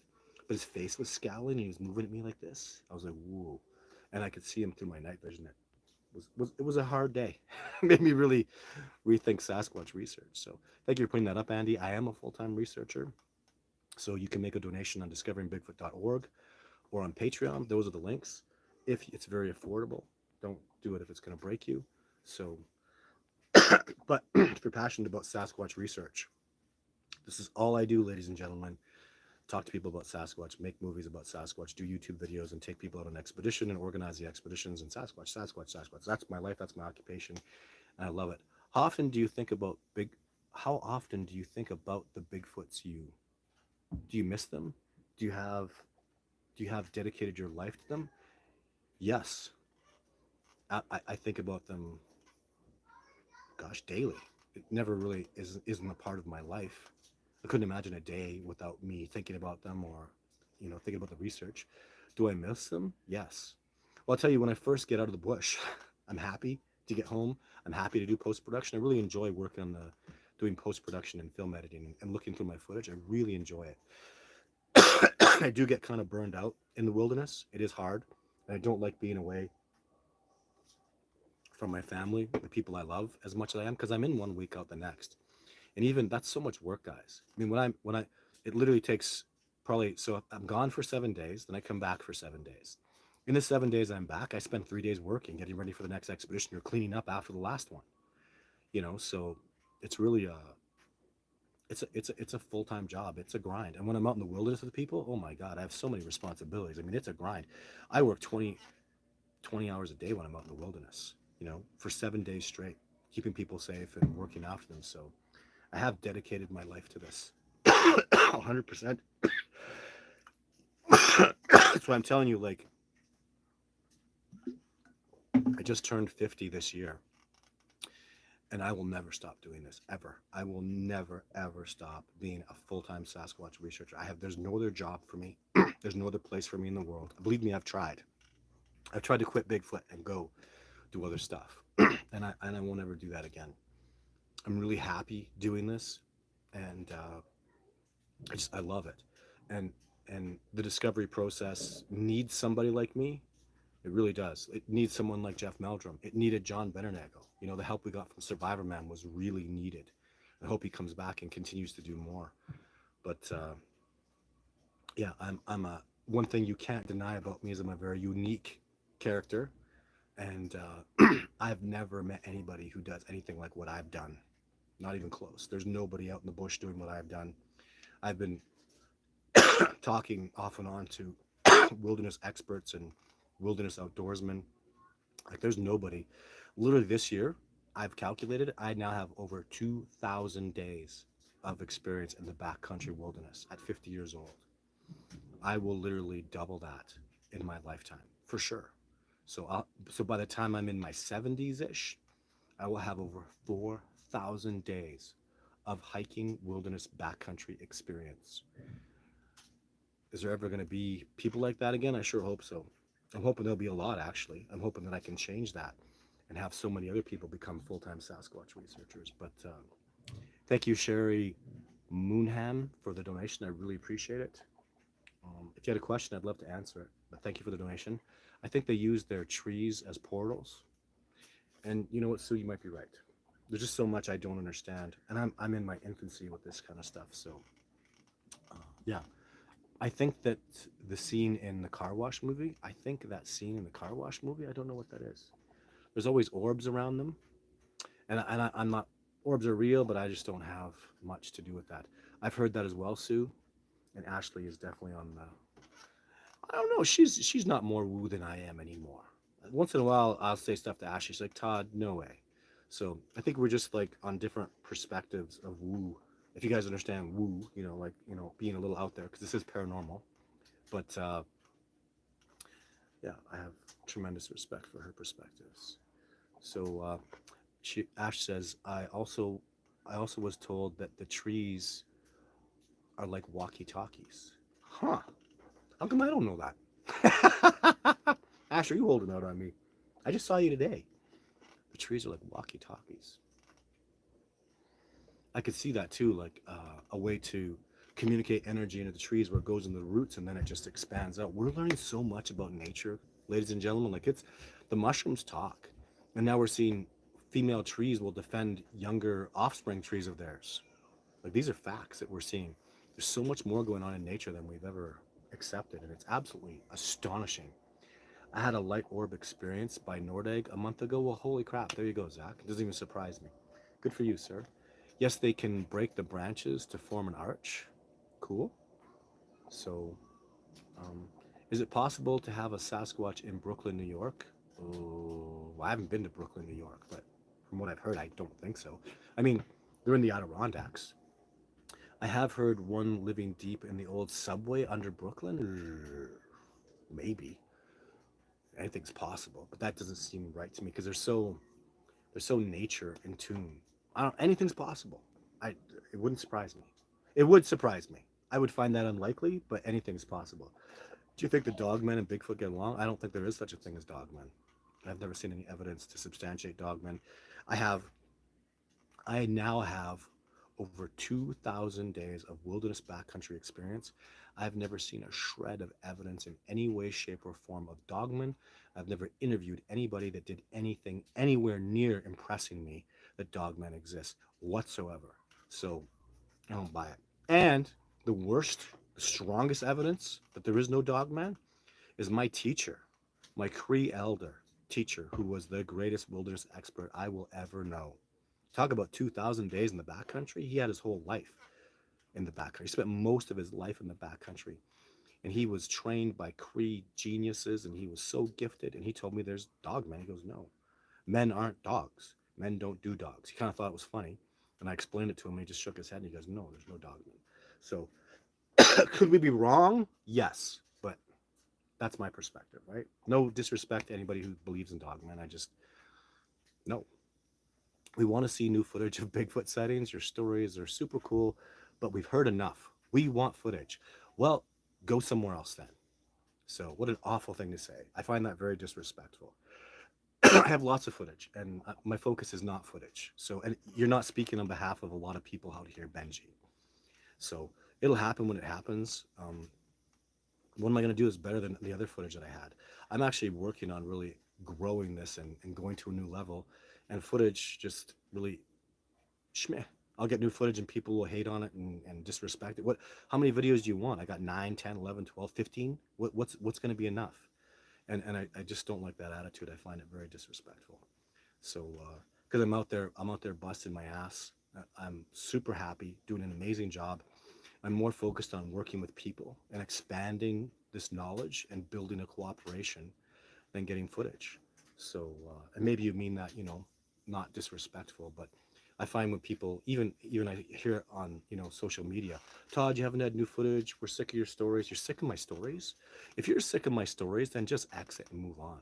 but his face was scowling, and he was moving at me like this. I was like, whoa, and I could see him through my night vision. It was a hard day. Made me really rethink Sasquatch research. So thank you for putting that up, Andy. I am a full-time researcher. So you can make a donation on discoveringbigfoot.org or on Patreon. Those are the links. If it's very affordable, don't do it if it's going to break you. So, but if you're passionate about Sasquatch research, this is all I do, ladies and gentlemen. Talk to people about Sasquatch, make movies about Sasquatch, do YouTube videos, and take people out on expedition and organize the expeditions. And Sasquatch, Sasquatch, Sasquatch. That's my life. That's my occupation, and I love it. How often do you think about big? How often do you think about the Bigfoots? Do you miss them? Do you have Do you have dedicated your life to them? Yes, I think about them, gosh, daily. It never really isn't a part of my life. I couldn't imagine a day without me thinking about them or, thinking about the research. Do I miss them? Yes. Well, I'll tell you, when I first get out of the bush, I'm happy to get home. I'm happy to do post production. I really enjoy working on doing post production and film editing and looking through my footage. I really enjoy it. I do get kind of burned out in the wilderness. It is hard, and I don't like being away from my family, the people I love, as much as I am, because I'm in one week out the next. And even that's so much work, guys. I mean, it literally takes probably, so I'm gone for 7 days, then I come back for 7 days. In the 7 days I'm back, I spend 3 days working, getting ready for the next expedition. You're cleaning up after the last one, so it's really it's a full-time job. It's a grind. And when I'm out in the wilderness with people, oh my God, I have so many responsibilities. I mean, it's a grind. I work 20 hours a day when I'm out in the wilderness, for 7 days straight, keeping people safe and working after them. So I have dedicated my life to this 100%. That's why I'm telling you, like, I just turned 50 this year, and I will never stop doing this, ever. I will never, ever stop being a full-time Sasquatch researcher. There's no other job for me. There's no other place for me in the world. Believe me, I've tried. I've tried to quit Bigfoot and go do other stuff, and I won't ever do that again. I'm really happy doing this, and I love it, and the discovery process needs somebody like me. It really does. It needs someone like Jeff Meldrum. It needed John Benernagel. The help we got from Survivor Man was really needed. I hope he comes back and continues to do more. But yeah, I'm a one thing you can't deny about me is I'm a very unique character, and I've never met anybody who does anything like what I've done. Not even close. There's nobody out in the bush doing what I've done. I've been talking off and on to wilderness experts and wilderness outdoorsmen. Like there's nobody. Literally this year, I've calculated I now have over 2,000 days of experience in the backcountry wilderness at 50 years old. I will literally double that in my lifetime for sure. So by the time I'm in my 70s ish, I will have over 4,000 days of hiking wilderness backcountry experience. Is there ever going to be people like that again? I sure hope so. I'm hoping there'll be a lot, actually. I'm hoping that I can change that and have so many other people become full time Sasquatch researchers. But thank you, Sherry Moonham, for the donation. I really appreciate it. If you had a question, I'd love to answer it. But thank you for the donation. I think they use their trees as portals. And you know what, Sue, you might be right. There's just so much I don't understand. And I'm in my infancy with this kind of stuff. So, yeah. I think that the scene in the car wash movie, I think that scene in the car wash movie, I don't know what that is. There's always orbs around them. I'm not, orbs are real, but I just don't have much to do with that. I've heard that as well, Sue. And Ashley is definitely on the, I don't know, she's not more woo than I am anymore. Once in a while, I'll say stuff to Ashley. She's like, Todd, no way. So I think we're just like on different perspectives of woo. If you guys understand woo, like, being a little out there, because this is paranormal. But yeah, I have tremendous respect for her perspectives. So Ash says, I also was told that the trees are like walkie-talkies. Huh? How come I don't know that? Ash, are you holding out on me? I just saw you today. The trees are like walkie-talkies. I could see that too, like a way to communicate energy into the trees where it goes in the roots and then it just expands out. We're learning so much about nature, ladies and gentlemen. Like it's the mushrooms talk, and now we're seeing female trees will defend younger offspring trees of theirs. Like these are facts that we're seeing. There's so much more going on in nature than we've ever accepted, and it's absolutely astonishing. I had a light orb experience by Nordegg a month ago. Well, holy crap. There you go, Zach. It doesn't even surprise me. Good for you, sir. Yes, they can break the branches to form an arch. Cool. So, um, is it possible to have a Sasquatch in Brooklyn, New York? Oh, well, I haven't been to Brooklyn, New York, but from what I've heard, I don't think so. I mean, they're in the Adirondacks. I have heard one living deep in the old subway under Brooklyn. Maybe anything's possible, but that doesn't seem right to me because they're so nature in tune. I don't anything's possible. I It wouldn't surprise me. It would surprise me. I would find that unlikely, but anything's possible. Do you think the dogmen and Bigfoot get along? I don't think there is such a thing as dogmen. I've never seen any evidence to substantiate dogmen. I have I now have over 2,000 days of wilderness backcountry experience. I've never seen a shred of evidence in any way, shape, or form of dogmen. I've never interviewed anybody that did anything anywhere near impressing me that dogmen exist whatsoever. So I don't buy it. And the worst, the strongest evidence that there is no dogman is my teacher, my Cree elder teacher, who was the greatest wilderness expert I will ever know. Talk about 2,000 days in the backcountry. He had his whole life in the backcountry. He spent most of his life in the backcountry. And he was trained by Cree geniuses and he was so gifted. And he told me there's dogmen. He goes, no, men aren't dogs. Men don't do dogs. He kind of thought it was funny. And I explained it to him and he just shook his head and he goes, no, there's no dogmen. So could we be wrong? Yes. But that's my perspective, right? No disrespect to anybody who believes in dogmen. I just, no. We want to see new footage of Bigfoot sightings. Your stories are super cool, but we've heard enough. We want footage. Well, go somewhere else then. So, what an awful thing to say. I find that very disrespectful. I have lots of footage, and my focus is not footage. So, and you're not speaking on behalf of a lot of people out here, Benji. So, it'll happen when it happens. What am I going to do is better than the other footage that I had. I'm actually working on really growing this and going to a new level. And footage just really schmeh. I'll get new footage and people will hate on it and disrespect it. How many videos do you want? I got 9, 10, 11, 12, 15. What's going to be enough? And I just don't like that attitude. I find it very disrespectful. So because I'm out there busting my ass. I'm super happy, doing an amazing job. I'm more focused on working with people and expanding this knowledge and building a cooperation than getting footage. So, and maybe you mean that, not disrespectful, but I find when people, even I hear it on, social media, Todd, you haven't had new footage. We're sick of your stories. You're sick of my stories. If you're sick of my stories, then just exit and move on.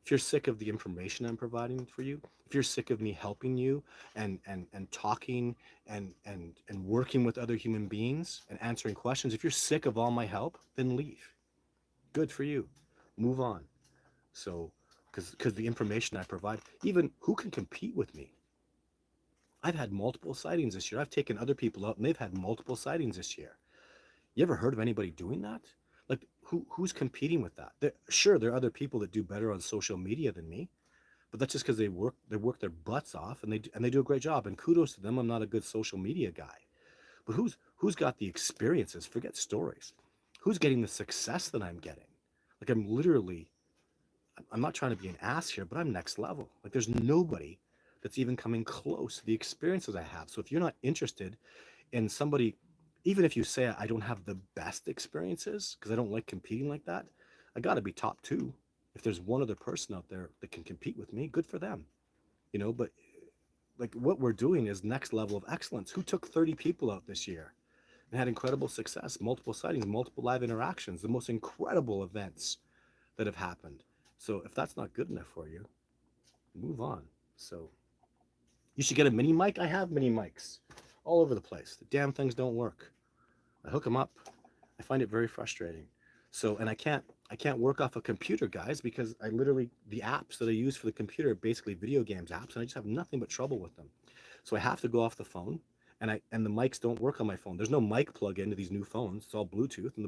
If you're sick of the information I'm providing for you, if you're sick of me helping you and talking and working with other human beings and answering questions, if you're sick of all my help, then leave. Good for you. Move on. So, because the information I provide, even who can compete with me? I've had multiple sightings this year. I've taken other people out and they've had multiple sightings this year. You ever heard of anybody doing that? Like who's competing with that? Sure, there are other people that do better on social media than me, but that's just because they work their butts off and they do a great job. And kudos to them. I'm not a good social media guy, but who's got the experiences? Forget stories. Who's getting the success that I'm getting? Like I'm not trying to be an ass here, but I'm next level. Like there's nobody that's even coming close to the experiences I have. So if you're not interested in somebody, even if you say I don't have the best experiences because I don't like competing like that, I got to be top two. If there's one other person out there that can compete with me, good for them. But like what we're doing is next level of excellence. Who took 30 people out this year and had incredible success, multiple sightings, multiple live interactions, the most incredible events that have happened. So if that's not good enough for you, move on. So you should get a mini mic. I have mini mics all over the place. The damn things don't work. I hook them up. I find it very frustrating. So, and I can't work off a computer, guys, because the apps that I use for the computer are basically video games apps, and I just have nothing but trouble with them. So I have to go off the phone, and the mics don't work on my phone. There's no mic plug into these new phones. It's all Bluetooth, and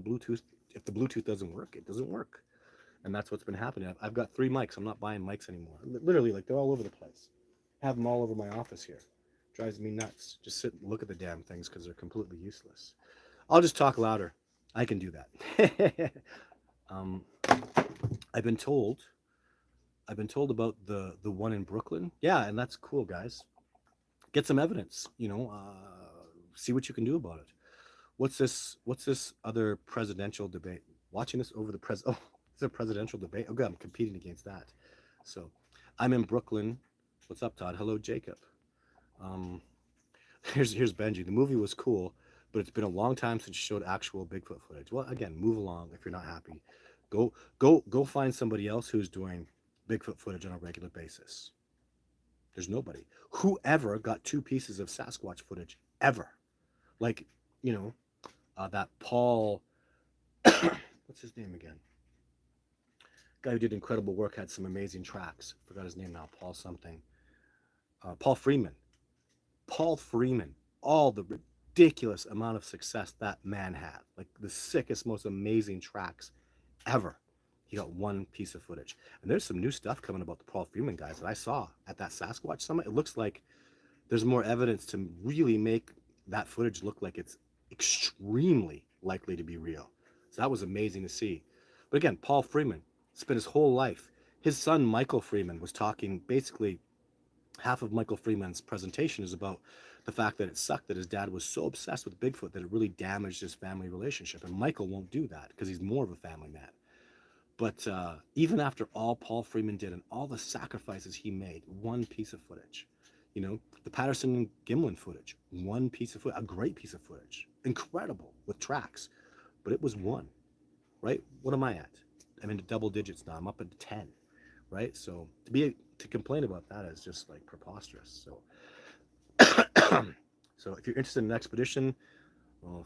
if the Bluetooth doesn't work, it doesn't work. And that's what's been happening. I've got 3 mics. I'm not buying mics anymore. Literally, like they're all over the place. Have them all over my office here. Drives me nuts. Just sit and look at the damn things because they're completely useless. I'll just talk louder. I can do that. um, I've been told. I've been told about the one in Brooklyn. Yeah, and that's cool, guys. Get some evidence. See what you can do about it. What's this other presidential debate? Watching this over the pres. Oh, it's a presidential debate. Oh, God, I'm competing against that. So, I'm in Brooklyn. What's up, Todd? Hello, Jacob. Um, here's Benji. The movie was cool, but it's been a long time since you showed actual Bigfoot footage. Well, again, move along if you're not happy. Go find somebody else who's doing Bigfoot footage on a regular basis. There's nobody. Whoever got 2 pieces of Sasquatch footage ever. Like, you know, that Paul what's his name again? Guy who did incredible work, had some amazing tracks. Forgot his name now. Paul something. Paul Freeman. Paul Freeman. All the ridiculous amount of success that man had. Like the sickest, most amazing tracks ever. He got 1 piece of footage. And there's some new stuff coming about the Paul Freeman guys that I saw at that Sasquatch summit. It looks like there's more evidence to really make that footage look like it's extremely likely to be real. So that was amazing to see. But again, Paul Freeman spent his whole life. His son, Michael Freeman, was talking basically half of Michael Freeman's presentation is about the fact that it sucked that his dad was so obsessed with Bigfoot that it really damaged his family relationship. And Michael won't do that because he's more of a family man. But even after all Paul Freeman did and all the sacrifices he made, 1 piece of footage. The Patterson and Gimlin footage, 1 piece of footage, a great piece of footage, incredible with tracks, but it was 1, right? What am I at? I'm into double digits now. I'm up at 10, right? So to complain about that is just like preposterous. So, so if you're interested in an expedition, well,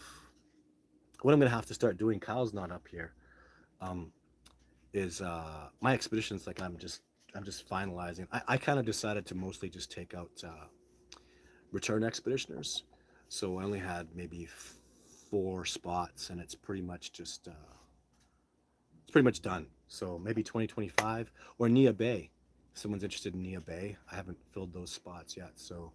what I'm gonna have to start doing, Kyle's not up here, is my expeditions. Like I'm just finalizing. I kind of decided to mostly just take out return expeditioners, so I only had maybe 4 spots, and it's pretty much done. So maybe 2025 or Nia Bay. If someone's interested in Nia Bay, I haven't filled those spots yet. So,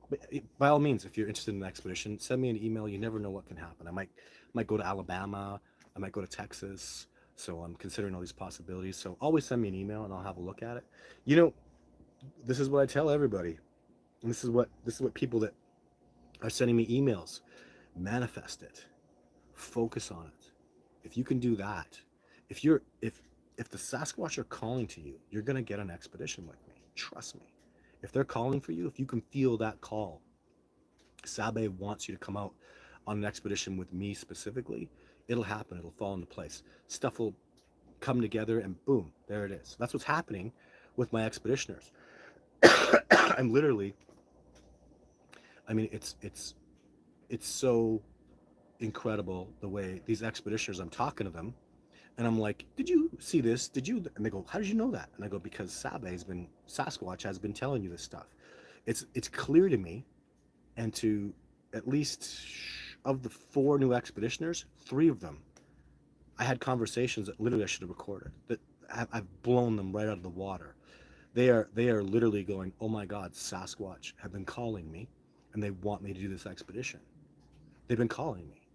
but by all means, if you're interested in an expedition, send me an email. You never know what can happen. I might go to Alabama. I might go to Texas. So I'm considering all these possibilities. So always send me an email and I'll have a look at it. This is what I tell everybody. And this is what people that are sending me emails manifest it, focus on it. If you can do that, if the Sasquatch are calling to you, you're gonna get an expedition with me. Trust me. If they're calling for you, if you can feel that call, Sabe wants you to come out on an expedition with me specifically, it'll happen. It'll fall into place. Stuff will come together and boom, there it is. That's what's happening with my expeditioners. I'm literally, I mean, it's so incredible the way these expeditioners, I'm talking to them and I'm like, did you see this? Did you? And they go, how did you know that? And I go, because Sasquatch has been telling you this stuff. It's clear to me, and to at least of the 4 new expeditioners, 3 of them, I had conversations that literally I should have recorded. That I've blown them right out of the water. They are literally going, oh my God, Sasquatch have been calling me, and they want me to do this expedition. They've been calling me,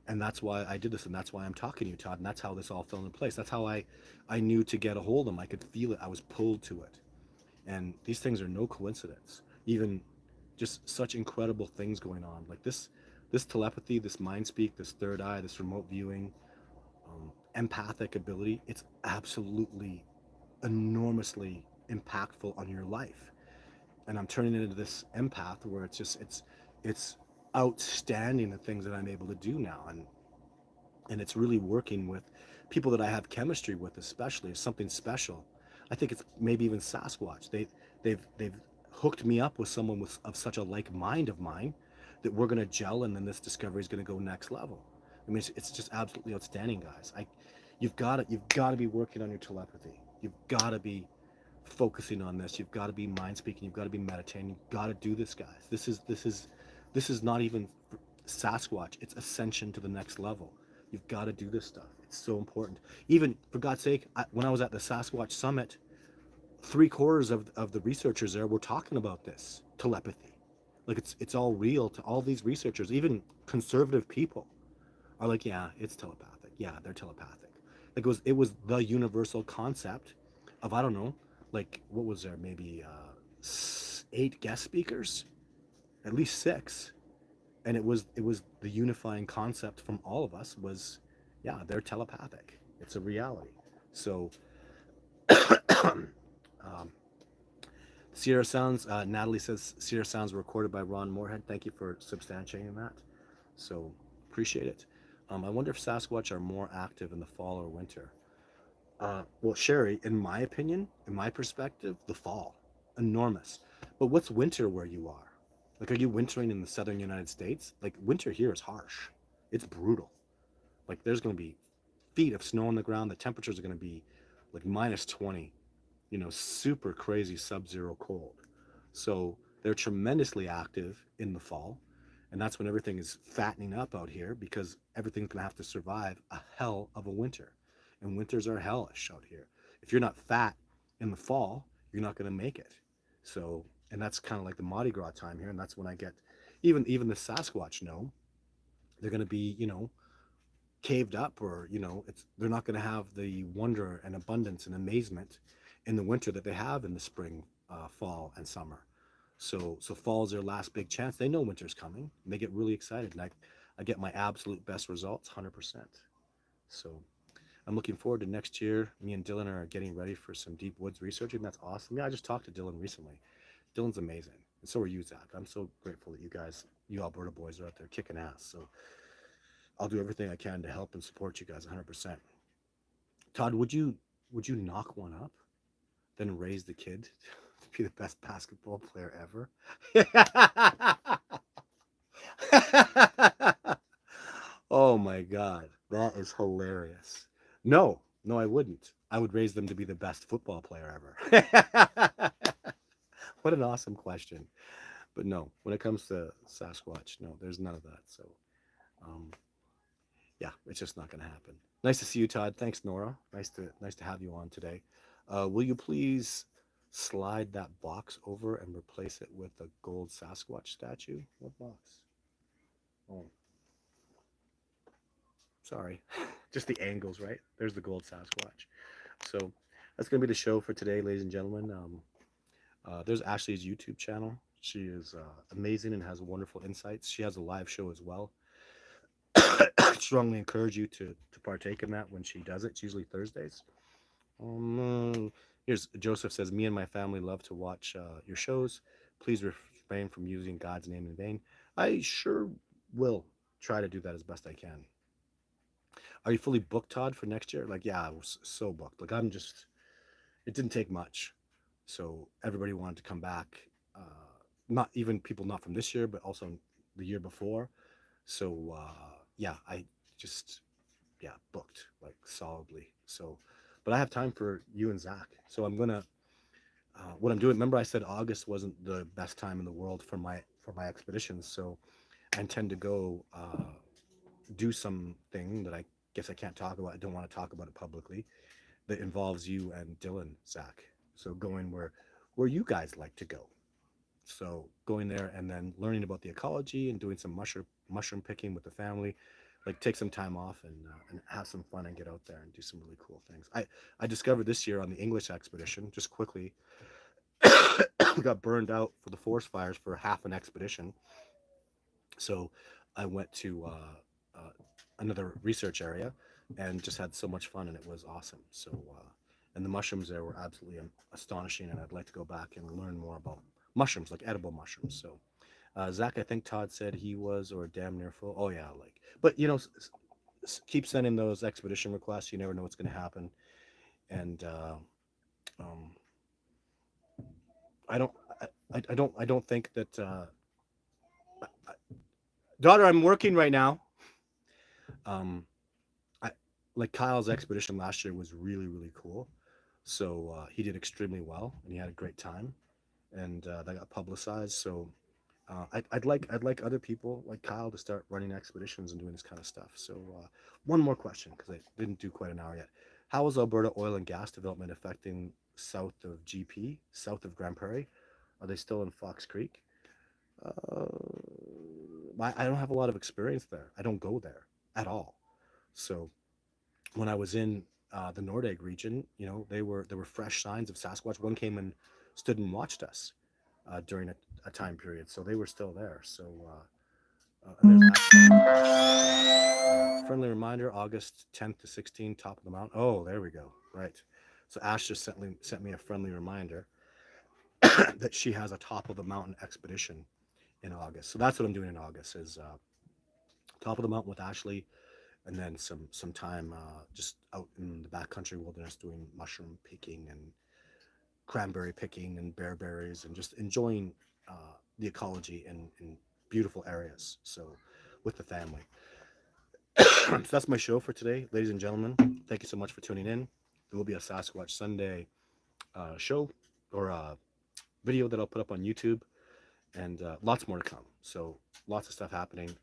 and that's why I did this, and that's why I'm talking to you, Todd, and that's how this all fell into place. That's how I knew to get a hold of them. I could feel it. I was pulled to it, and these things are no coincidence. Even just such incredible things going on, like this telepathy, this mind speak, this third eye, this remote viewing, empathic ability. It's absolutely enormously impactful on your life, and I'm turning it into this empath where it's outstanding the things that I'm able to do now, and it's really working with people that I have chemistry with, especially. It's something special. I think it's maybe even Sasquatch. They've hooked me up with someone with of such a like mind of mine that we're gonna gel, and then this discovery is gonna go next level. I mean, it's just absolutely outstanding, guys. You've got to be working on your telepathy. You've got to be focusing on this. You've got to be mind speaking. You've got to be meditating. You've got to do this, guys. This is not even Sasquatch. It's ascension to the next level. You've got to do this stuff. It's so important. Even for God's sake, when I was at the Sasquatch Summit, 3/4 of the researchers there were talking about this telepathy. Like it's all real to all these researchers. Even conservative people are like, yeah, it's telepathic. Yeah, they're telepathic. Like it was the universal concept of, I don't know, like what was there, maybe 8 guest speakers, at least 6, and it was the unifying concept from all of us was, yeah, they're telepathic. It's a reality. So um, Sierra Sounds, Natalie says Sierra Sounds were recorded by Ron Moorhead. Thank you for substantiating that. So appreciate it. I wonder if Sasquatch are more active in the fall or winter. Well, Sherry, in my opinion, in my perspective, the fall, enormous. But what's winter where you are? Like, are you wintering in the southern United States? Like, winter here is harsh. It's brutal. Like, there's going to be feet of snow on the ground. The temperatures are going to be like -20, super crazy sub-zero cold. So they're tremendously active in the fall. And that's when everything is fattening up out here, because everything's going to have to survive a hell of a winter. And winters are hellish out here. If you're not fat in the fall, you're not going to make it. So, and that's kind of like the Mardi Gras time here. And that's when I get, even the Sasquatch know they're going to be, caved up, or they're not going to have the wonder and abundance and amazement in the winter that they have in the spring, fall and summer. So fall is their last big chance. They know winter's coming, and they get really excited, and I get my absolute best results, 100%. So I'm looking forward to next year. Me and Dylan are getting ready for some deep woods researching. That's awesome. Yeah, I just talked to Dylan recently. Dylan's amazing, and so are you, Zach. I'm so grateful that you Alberta boys, are out there kicking ass. So I'll do everything I can to help and support you guys 100%. Todd, would you knock one up, then raise the kid to be the best basketball player ever? Oh my God, that is hilarious. No, no, I wouldn't. I would raise them to be the best football player ever. What an awesome question. But no, when it comes to Sasquatch, no, there's none of that. So, um, yeah, it's just not going to happen. Nice to see you, Todd. Thanks, Nora. Nice to have you on today. Will you please slide that box over and replace it with a gold Sasquatch statue? What box? Oh, sorry. Just the angles, right? There's the gold Sasquatch. So that's going to be the show for today, ladies and gentlemen. There's Ashley's YouTube channel. She is amazing and has wonderful insights. She has a live show as well. strongly encourage you to partake in that when she does it. It's usually Thursdays. Here's Joseph says, "Me and my family love to watch your shows. Please refrain from using God's name in vain." I sure will try to do that as best I can. Are you fully booked, Todd, for next year? Like, yeah, I was so booked. Like, I'm just. It didn't take much, so everybody wanted to come back. Uh, Not even people not from this year, but also the year before. So yeah, I just booked like solidly. So, but I have time for you and Zach. So I'm gonna what I'm doing. Remember, I said August wasn't the best time in the world for my expeditions. So I intend to go do something that I guess I can't talk about. I don't want to talk about it publicly. That involves you and Dylan, Zach. So going where you guys like to go. So going there and then learning about the ecology and doing some mushroom picking with the family, like take some time off and have some fun and get out there and do some really cool things. I discovered this year on the English expedition, just quickly, got burned out for the forest fires for half an expedition. So I went to another research area and just had so much fun, and it was awesome. So and the mushrooms there were absolutely astonishing, and I'd like to go back and learn more about mushrooms, like edible mushrooms. So Zach, I think Todd said he was or damn near full. Oh yeah, like, but keep sending those expedition requests. You never know what's going to happen, and um, I don't, I don't think that daughter. I'm working right now. Um, I like Kyle's expedition last year was really cool. So he did extremely well, and he had a great time, and that got publicized. So I'd like other people like Kyle to start running expeditions and doing this kind of stuff. So one more question because I didn't do quite an hour yet. How is Alberta oil and gas development affecting south of GP, south of Grand Prairie? Are they still in Fox Creek? Uh, I don't have a lot of experience there. I don't go there at all. So when I was in the Nordegg region, there were fresh signs of Sasquatch. One came and stood and watched us during a time period, so they were still there. So and there's friendly reminder: August 10th to 16th, top of the mountain. Oh, there we go. Right. So Ash just sent me a friendly reminder that she has a top of the mountain expedition in August. So that's what I'm doing in August is top of the mountain with Ashley, and then some time just out in the backcountry wilderness doing mushroom picking and cranberry picking and bearberries and just enjoying the ecology in beautiful areas. So with the family. So that's my show for today, ladies and gentlemen. Thank you so much for tuning in. There will be a Sasquatch Sunday show or video that I'll put up on YouTube, and lots more to come. So lots of stuff happening.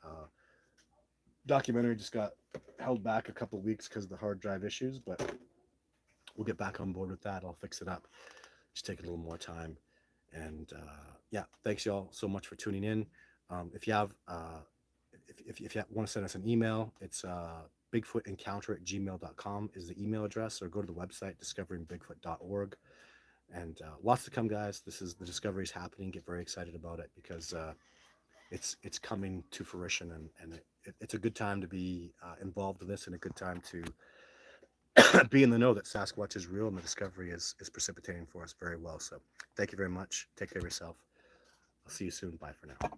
Documentary just got held back a couple of weeks because of the hard drive issues, but we'll get back on board with that. I'll fix it up. Just take a little more time. And yeah, thanks y'all so much for tuning in. If you have, if you want to send us an email, it's bigfootencounter@gmail.com is the email address, or go to the website discoveringbigfoot.org. And lots to come, guys. This is the discovery is happening. Get very excited about it because it's coming to fruition, and it's a good time to be involved in this, and a good time to be in the know that Sasquatch is real and the discovery is precipitating for us very well. So thank you very much. Take care of yourself. I'll see you soon. Bye for now.